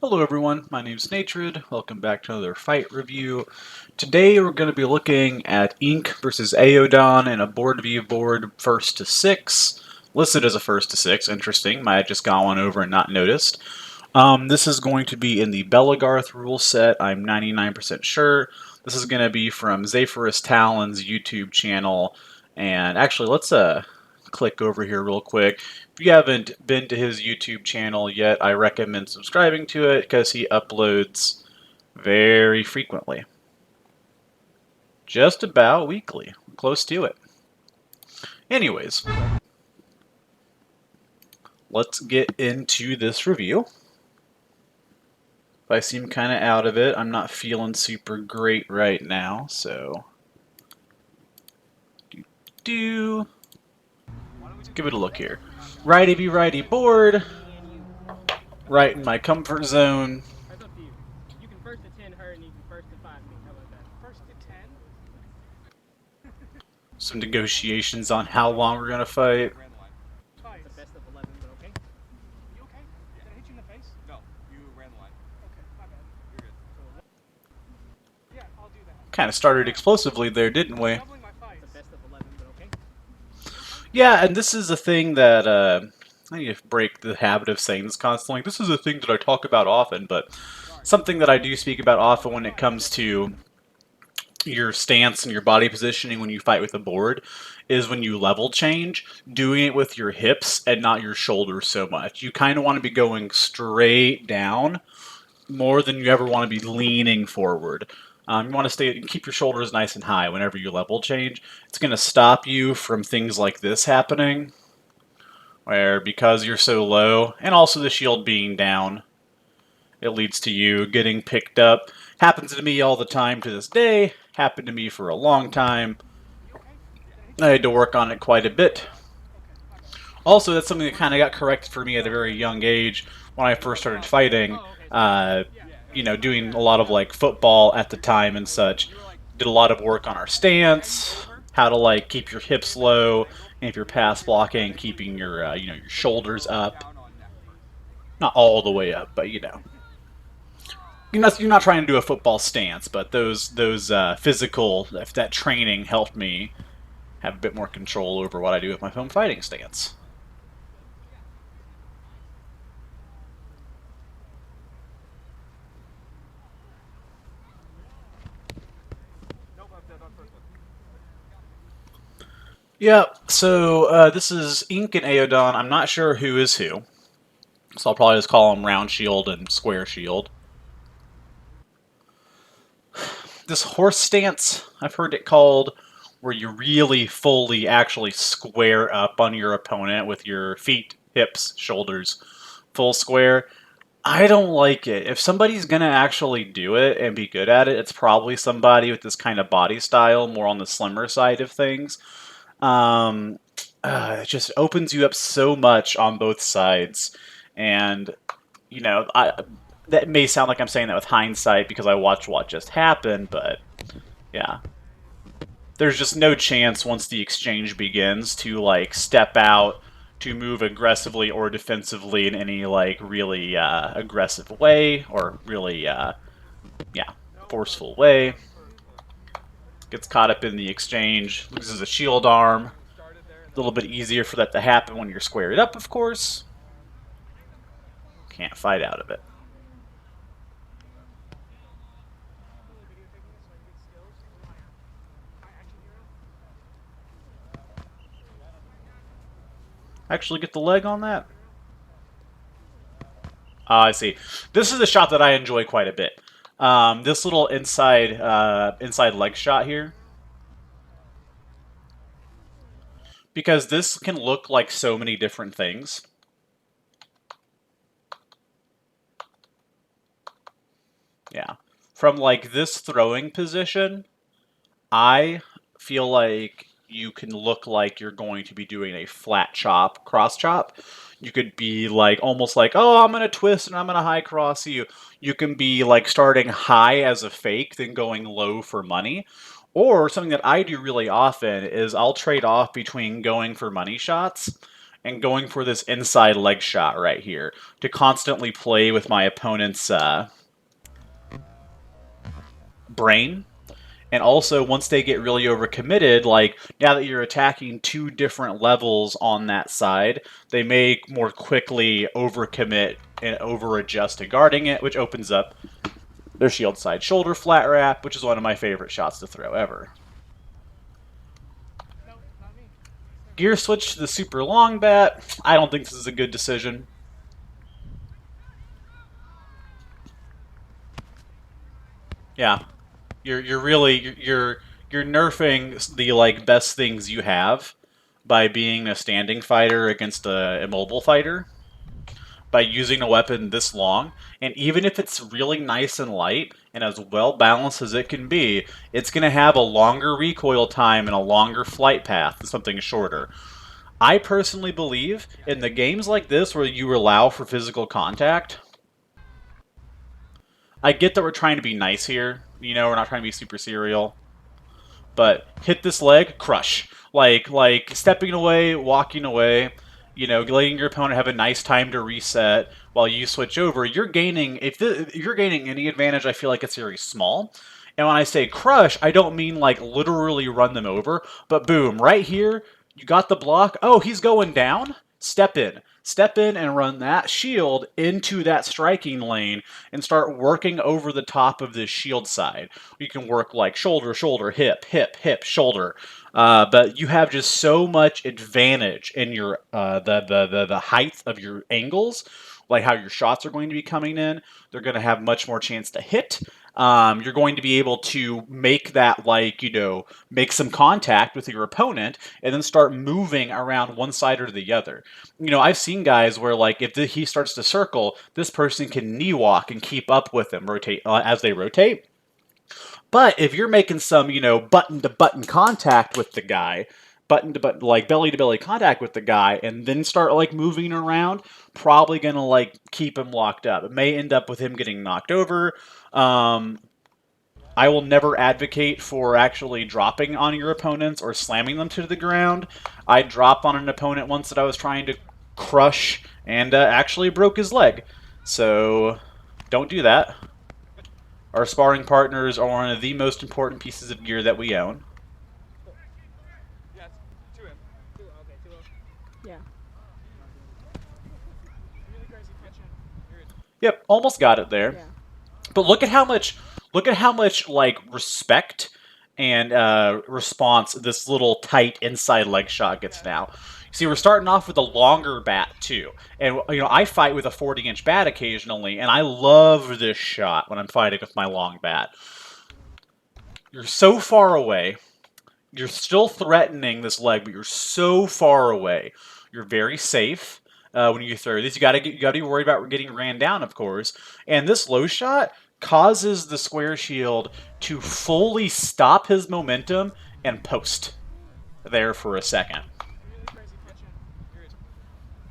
Hello everyone, my name is Natred. Welcome back to another fight review. Today we're going to be looking at Ink versus Aodhan in a board view board first to 6. Listed as a first to 6, interesting. Might have just got one over and not noticed. This is going to be in the Belagarth rule set, I'm 99% sure. This is going to be from Zephyrus Talon's YouTube channel. And actually, let's click over here real quick. If you haven't been to his YouTube channel yet, I recommend subscribing to it because he uploads very frequently. Just about weekly. Close to it. Anyways, let's get into this review. If I seem kind of out of it, I'm not feeling super great right now, so... Let's give it a look here. Righty be righty board. Right in my comfort zone. That's up to you. You can first to 10 her and you can first to 5 me. How about that? First to 10? Some negotiations on how long we're gonna fight. It's a best of 11, but okay. You okay? Did I hit you in the face? No, you ran the line. Okay, my bad. You're good. Yeah, I'll do that. Kind of started explosively there, didn't we? Doubling my fight. It's a best of 11, but okay. Yeah, and this is a thing that I need to break the habit of saying this constantly. This is a thing that I talk about often, but something that I do speak about often when it comes to your stance and your body positioning when you fight with a board is when you level change, doing it with your hips and not your shoulders so much. You kind of want to be going straight down more than you ever want to be leaning forward. You want to keep your shoulders nice and high whenever you level change. It's going to stop you from things like this happening, where because you're so low, and also the shield being down, it leads to you getting picked up. Happens to me all the time to this day. Happened to me for a long time. I had to work on it quite a bit. Also, that's something that kind of got corrected for me at a very young age when I first started fighting. You know, doing a lot of like football at the time and such. Did a lot of work on our stance, how to like keep your hips low, and if you're pass blocking, keeping your you know, your shoulders up. Not all the way up, but you know. You're not trying to do a football stance, but those physical, that training helped me have a bit more control over what I do with my foam fighting stance. Yeah, so this is Ink and Aodhan. I'm not sure who is who, so I'll probably just call them Round Shield and Square Shield. This horse stance, I've heard it called, where you really fully actually square up on your opponent with your feet, hips, shoulders, full square. I don't like it. If somebody's going to actually do it and be good at it, it's probably somebody with this kind of body style, more on the slimmer side of things. It just opens you up so much on both sides. And, you know, that may sound like I'm saying that with hindsight because I watched what just happened, but yeah. There's just no chance once the exchange begins to, like, step out, to move aggressively or defensively in any, like, really aggressive way, or really, yeah, forceful way. Gets caught up in the exchange, loses a shield arm. A little bit easier for that to happen when you're squared up, of course. Can't fight out of it. Actually get the leg on that? I see. This is a shot that I enjoy quite a bit. This little inside leg shot here. Because this can look like so many different things. Yeah. From like this throwing position, I feel like you can look like you're going to be doing a flat chop, cross chop. You could be like almost like, oh, I'm going to twist and I'm going to high cross you. You can be like starting high as a fake, then going low for money. Or something that I do really often is I'll trade off between going for money shots and going for this inside leg shot right here to constantly play with my opponent's brain. And also, once they get really overcommitted, like now that you're attacking two different levels on that side, they may more quickly overcommit and over-adjust to guarding it, which opens up their shield side shoulder flat wrap, which is one of my favorite shots to throw ever. No, not me. Gear switch to the super long bat. I don't think this is a good decision. Yeah, you're really you're nerfing the like best things you have by being a standing fighter against a immobile fighter by using a weapon this long. And even if it's really nice and light and as well balanced as it can be, it's going to have a longer recoil time and a longer flight path than something shorter. I personally believe in the games like this where you allow for physical contact, I get that we're trying to be nice here. You know, we're not trying to be super serial. But hit this leg, crush. Like stepping away, walking away, you know, letting your opponent have a nice time to reset while you switch over. You're gaining, if you're gaining any advantage, I feel like it's very small. And when I say crush, I don't mean like literally run them over, but boom, right here, you got the block. Oh, he's going down. Step in. Step in and run that shield into that striking lane and start working over the top of this shield side. You can work like shoulder, shoulder, hip, hip, hip, shoulder. But you have just so much advantage in your the height of your angles, like how your shots are going to be coming in. They're going to have much more chance to hit. You're going to be able to make that, like, you know, make some contact with your opponent and then start moving around one side or the other. You know, I've seen guys where, like, if he starts to circle, this person can knee walk and keep up with them rotate as they rotate. But if you're making some, you know, button-to-button contact with the guy, button-to-button, like belly-to-belly contact with the guy, and then start, like, moving around, probably going to, like, keep him locked up. It may end up with him getting knocked over. I will never advocate for actually dropping on your opponents or slamming them to the ground. I dropped on an opponent once that I was trying to crush and actually broke his leg. So don't do that. Our sparring partners are one of the most important pieces of gear that we own. Yes, to him. Two, okay, two. Yeah. Really crazy pitching. Yep, almost got it there. Yeah. But look at how much like respect and response this little tight inside leg shot gets now. See, we're starting off with a longer bat too, and you know I fight with a 40-inch bat occasionally, and I love this shot when I'm fighting with my long bat. You're so far away. You're still threatening this leg, but you're so far away. You're very safe. When you throw these, you gotta be worried about getting ran down, of course. And this low shot causes the square shield to fully stop his momentum and post there for a second. Really crazy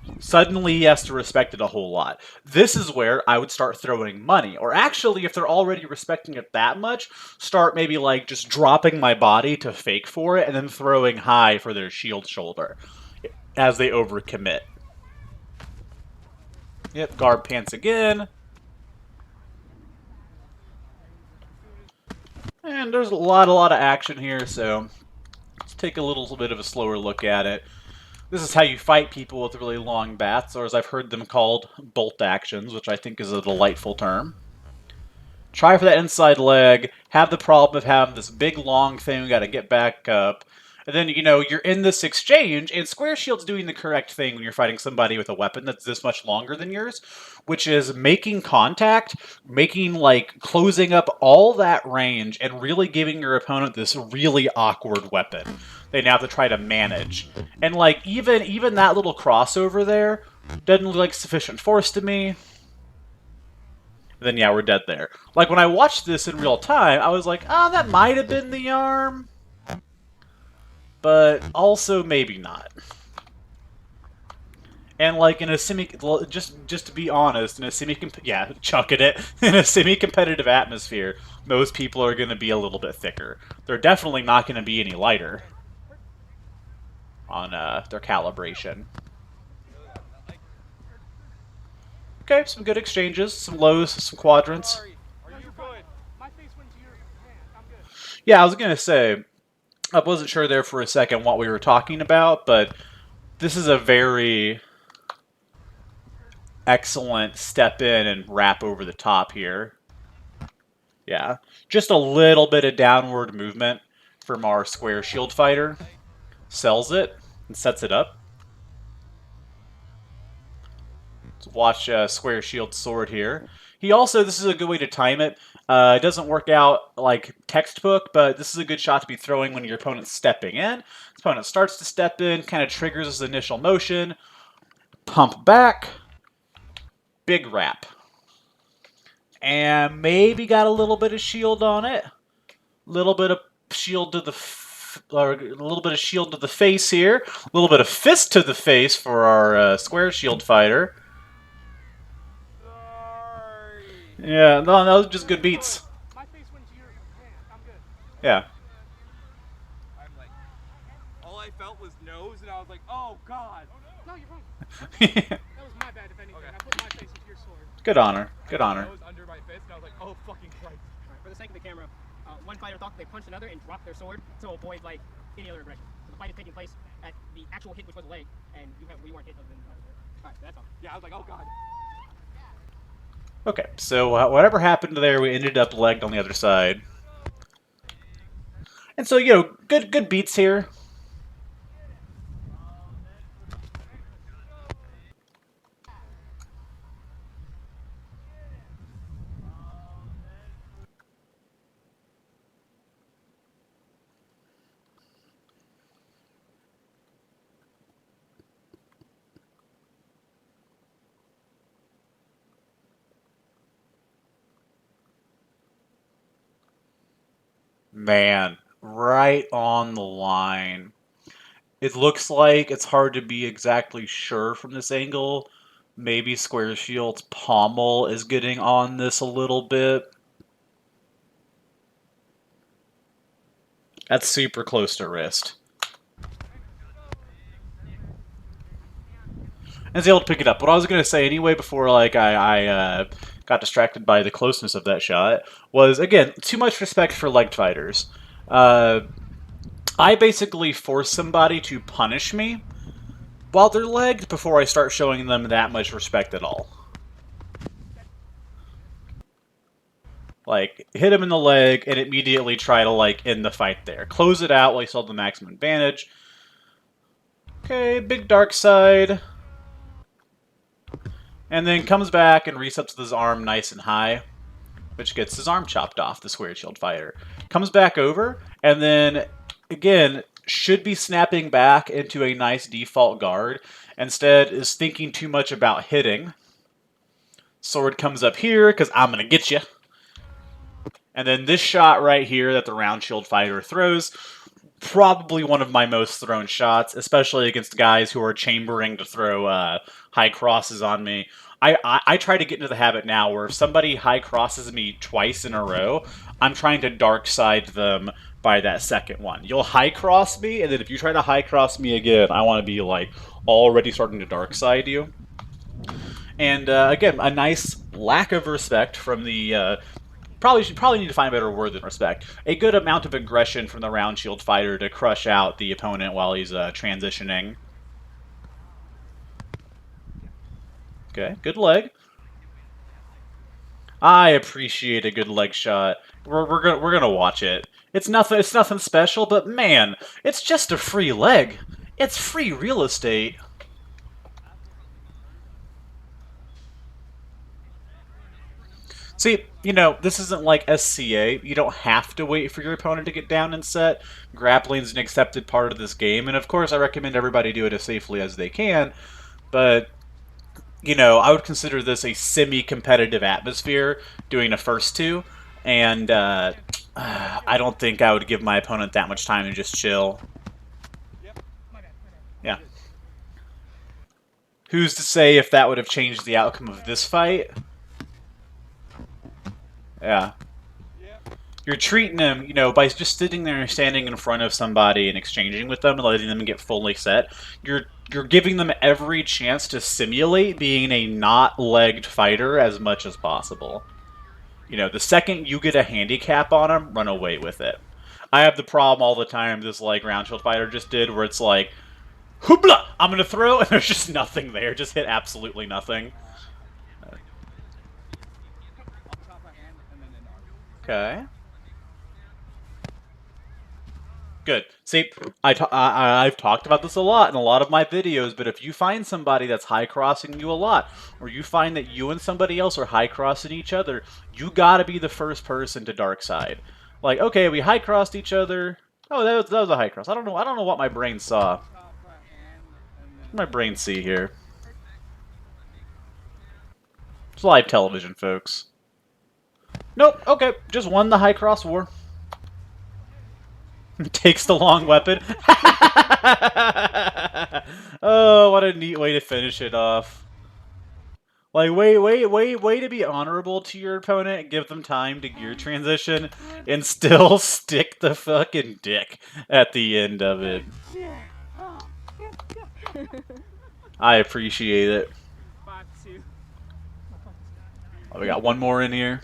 pitching. Suddenly he has to respect it a whole lot. This is where I would start throwing money. Or actually, if they're already respecting it that much, start maybe like just dropping my body to fake for it and then throwing high for their shield shoulder as they overcommit. Yep, guard pants again. And there's a lot of action here, so let's take a little bit of a slower look at it. This is how you fight people with really long bats, or as I've heard them called, bolt actions, which I think is a delightful term. Try for that inside leg, have the problem of having this big long thing, we gotta get back up. And then, you know, you're in this exchange, and Square Shield's doing the correct thing when you're fighting somebody with a weapon that's this much longer than yours, which is making contact, like, closing up all that range, and really giving your opponent this really awkward weapon they now have to try to manage. And, like, even that little crossover there doesn't look like sufficient force to me. Then, yeah, we're dead there. Like, when I watched this in real time, I was like, oh, that might have been the arm. But also maybe not. And like in a just to be honest, in a chucking it in a semi-competitive atmosphere, most people are going to be a little bit thicker. They're definitely not going to be any lighter on their calibration. Okay, some good exchanges, some lows, some quadrants. Sorry. Are No, you you're fine. good? My face went to your hand. I'm good. Yeah, I was gonna say, I wasn't sure there for a second what we were talking about, but this is a very excellent step in and wrap over the top here. Yeah, just a little bit of downward movement from our square shield fighter. Sells it and sets it up. Let's watch square shield sword here. He also, this is a good way to time it. It doesn't work out like textbook, but this is a good shot to be throwing when your opponent's stepping in. His opponent starts to step in, kind of triggers his initial motion. Pump back. Big wrap. And maybe got a little bit of shield on it. Little bit of shield to the or a little bit of shield to the face here. A little bit of fist to the face for our square shield fighter. Sorry. Yeah, no, those are just good beats. My face went to your hand. I'm good. Yeah. I'm like, all I felt was nose, and I was like, oh god. No, you're fine. That was my bad, if anything. Okay. I put my face into your sword. Good honor. Good honor. Nose under my fist, and I was like, oh fucking Christ. Alright, for the sake of the camera, one fighter thought they punched another and dropped their sword to avoid like any other aggression. So the fight is taking place at the actual hit, which was a leg, and we weren't hit other than Alright, that's all. Yeah, I was like, oh god. Okay, so whatever happened there, we ended up legged on the other side. And so, you know, good beats here. Man, right on the line. It looks like it's hard to be exactly sure from this angle. Maybe Square Shield's pommel is getting on this a little bit. That's super close to wrist. And is able to pick it up. What I was going to say anyway before like I got distracted by the closeness of that shot was, again, too much respect for legged fighters. I basically force somebody to punish me while they're legged before I start showing them that much respect at all. Like, hit him in the leg and immediately try to, like, end the fight there. Close it out while you still have the maximum advantage. Okay, big dark side. And then comes back and resets with his arm nice and high, which gets his arm chopped off, the square shield fighter. Comes back over, and then, again, should be snapping back into a nice default guard. Instead, is thinking too much about hitting. Sword comes up here, because I'm going to get you. And then this shot right here that the round shield fighter throws, probably one of my most thrown shots, especially against guys who are chambering to throw high crosses on me. I try to get into the habit now where if somebody high crosses me twice in a row, I'm trying to dark side them by that second one. You'll high cross me, and then if you try to high cross me again, I want to be like already starting to dark side you. And again, a nice lack of respect from the probably need to find a better word than respect. A good amount of aggression from the round shield fighter to crush out the opponent while he's transitioning. Okay, good leg. I appreciate a good leg shot. We're gonna watch it. It's nothing special, but man, it's just a free leg. It's free real estate. See, you know, this isn't like SCA. You don't have to wait for your opponent to get down and set. Grappling's an accepted part of this game, and of course I recommend everybody do it as safely as they can, but, you know, I would consider this a semi-competitive atmosphere, doing a first two, and I don't think I would give my opponent that much time to just chill. Yeah. Who's to say if that would have changed the outcome of this fight? Yeah. You're treating them, you know, by just sitting there and standing in front of somebody and exchanging with them and letting them get fully set. You're giving them every chance to simulate being a not-legged fighter as much as possible. You know, the second you get a handicap on them, run away with it. I have the problem all the time this like round shield fighter just did, where it's like, hoobla! I'm gonna throw, and there's just nothing there. Just hit absolutely nothing. Okay. Good. See, I've talked about this a lot in a lot of my videos, but if you find somebody that's high crossing you a lot, or you find that you and somebody else are high crossing each other, you gotta be the first person to dark side. Like, okay, we high crossed each other. Oh, that was a high cross. I don't know what my brain saw. What did my brain see here? It's live television, folks. Nope. Okay, just won the high cross war. Takes the long weapon. Oh, what a neat way to finish it off. Like, way to be honorable to your opponent, give them time to gear transition, and still stick the fucking dick at the end of it. I appreciate it. 5-2. Oh, we got one more in here.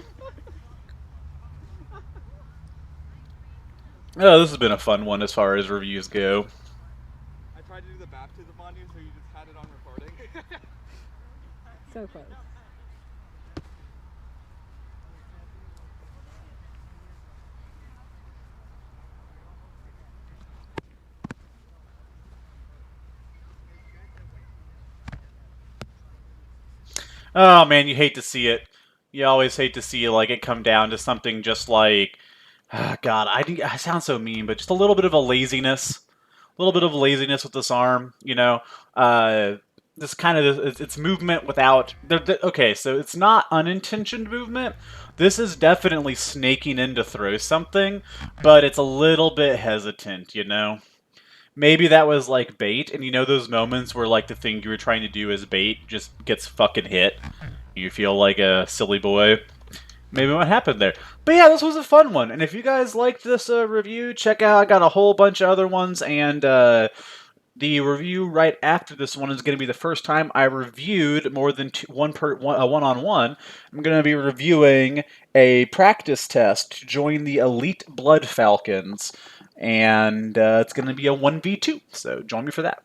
Oh, this has been a fun one as far as reviews go. I tried to do the baptism on you, so you just had it on recording. So close. Oh man, you hate to see it. You always hate to see like it come down to something just like, God, I sound so mean, but just a little bit of a laziness, a little bit of laziness with this arm. You know, this kind of it's movement without. Okay, so it's not unintentioned movement. This is definitely snaking in to throw something, but it's a little bit hesitant. You know. Maybe that was like bait, and you know those moments where like the thing you were trying to do as bait just gets fucking hit. You feel like a silly boy. Maybe what happened there. But yeah, this was a fun one. And if you guys liked this review, check out. I got a whole bunch of other ones, and the review right after this one is going to be the first time I reviewed more than one-on-one. I'm going to be reviewing a practice test to join the Elite Blood Falcons, and it's going to be a 1v2, so join me for that.